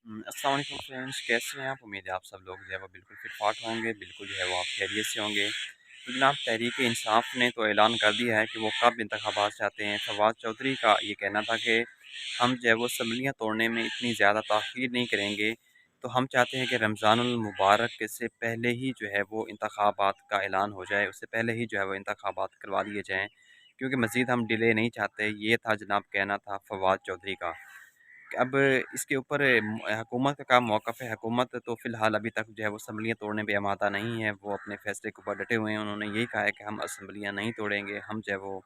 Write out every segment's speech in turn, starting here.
अस्सलाम वालेकुम फ्रेंड्स, कैसे हैं आप? उम्मीद है आप सब लोग जो है वो बिल्कुल फिट-फाट होंगे, बिल्कुल जो है वो आप खैरियत से होंगे। तो जनाब तहरीक इंसाफ ने तो ऐलान कर दिया है कि वो कब इंतखाबात चाहते हैं। फवाद चौधरी का ये कहना था कि हम जो है वो असम्बलियाँ तोड़ने में इतनी ज़्यादा ताख़ीर नहीं करेंगे, तो हम चाहते हैं कि रमज़ानुल मुबारक से पहले ही जो है वो इंतखाबात का ऐलान हो जाए, उससे पहले ही जो है वो इंतखाबात करवा लिए जाएँ, क्योंकि मज़ीद हम डिले नहीं चाहते। ये था जनाब कहना था फवाद चौधरी का। अब इसके ऊपर हुकूमत का क्या मौक़िफ़ है? हुकूमत तो फ़िलहाल अभी तक जो है वो असम्बलियाँ तोड़ने पे आमादा नहीं है। वो अपने फ़ैसले के ऊपर डटे हुए हैं। उन्होंने यही कहा है कि हम असम्बलियाँ नहीं तोड़ेंगे। हम जो है वो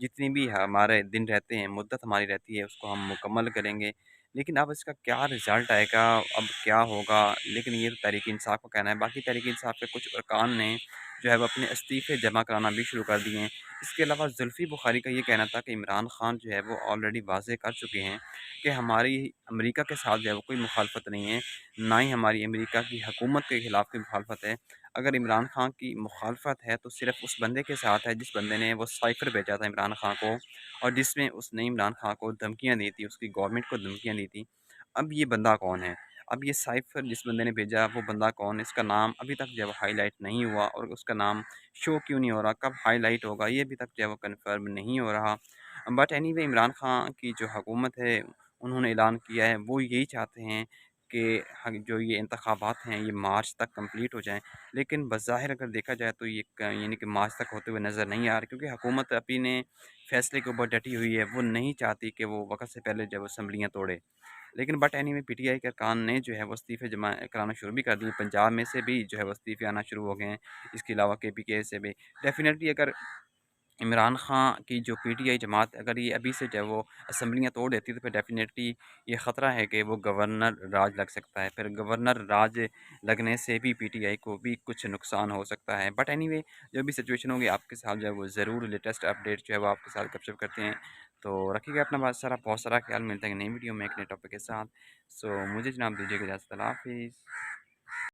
जितनी भी हमारे दिन रहते हैं, मुद्दत हमारी रहती है, उसको हम मुकम्मल करेंगे। लेकिन अब इसका क्या रिज़ल्ट आएगा, अब क्या होगा? लेकिन ये तो तहरीक-ए-इंसाफ का कहना है। बाकी तहरीक-ए-इंसाफ के कुछ अरकान ने जो है वो अपने इस्तीफ़े जमा कराना भी शुरू कर दिए हैं। इसके अलावा ज़ुल्फ़ी बुख़ारी का ये कहना था कि इमरान ख़ान जो है वो ऑलरेडी वाज़ेह कर चुके हैं कि हमारी अमेरिका के साथ जो है वो कोई मुखालफत नहीं है, ना ही हमारी अमेरिका की हुकूमत के खिलाफ कोई मुखालफत है। अगर इमरान ख़ान की मुखालफत है तो सिर्फ़ उस बंदे के साथ है जिस बंदे ने वो साइफ़र भेजा था इमरान ख़ान को और जिसमें उसने इमरान ख़ान को धमकियाँ दी थी, उसकी गवर्नमेंट को धमकियाँ दी थी। अब ये बंदा कौन है? अब ये साइफ़र जिस बंदे ने भेजा वो बंदा कौन है? इसका नाम अभी तक जो है वो हाइलाइट नहीं हुआ और उसका नाम शो क्यों नहीं हो रहा? कब हाइलाइट होगा? ये अभी तक जो है वो कन्फ़र्म नहीं हो रहा। बट एनीवे इमरान ख़ान की जो हुकूमत है उन्होंने ऐलान किया है, वो यही चाहते हैं कि जो ये इंतखाबात हैं ये मार्च तक कंप्लीट हो जाएँ। लेकिन बज़ाहिर अगर देखा जाए तो ये यानी कि मार्च तक होते हुए नज़र नहीं आ रहा, क्योंकि हुकूमत अपने फ़ैसले के ऊपर डटी हुई है। वो नहीं चाहती कि वो वक़्त से पहले जो है वो असम्बलियाँ तोड़े। लेकिन बट एनीवे पीटीआई के अरकान ने जो है वो इस्तीफ़े जमा कराना शुरू भी कर दिए। पंजाब में से भी जो है वो इस्तीफ़े आना शुरू हो गए हैं। इसके अलावा केपीके से भी। डेफ़िनेटली अगर इमरान ख़ान की जो पीटीआई जमात अगर ये अभी से जो है वो असम्बलियाँ तोड़ देती है तो फिर डेफ़िनेटली ये ख़तरा है कि वो गवर्नर राज लग सकता है। फिर गवर्नर राज लगने से भी पीटीआई को भी कुछ नुकसान हो सकता है। बट एनीवे जो भी सिचुएशन होगी आपके साथ जो है वो ज़रूर लेटेस्ट अपडेट जो है वो आपके साथ गपशप करते हैं। तो रखिएगा अपना बहुत सारा ख्याल। मिलते हैं नई वीडियो में एक नए टॉपिक के साथ। सो मुझे जनाब दीजिएगा इजाज़त। अल्लाह हाफ़िज़।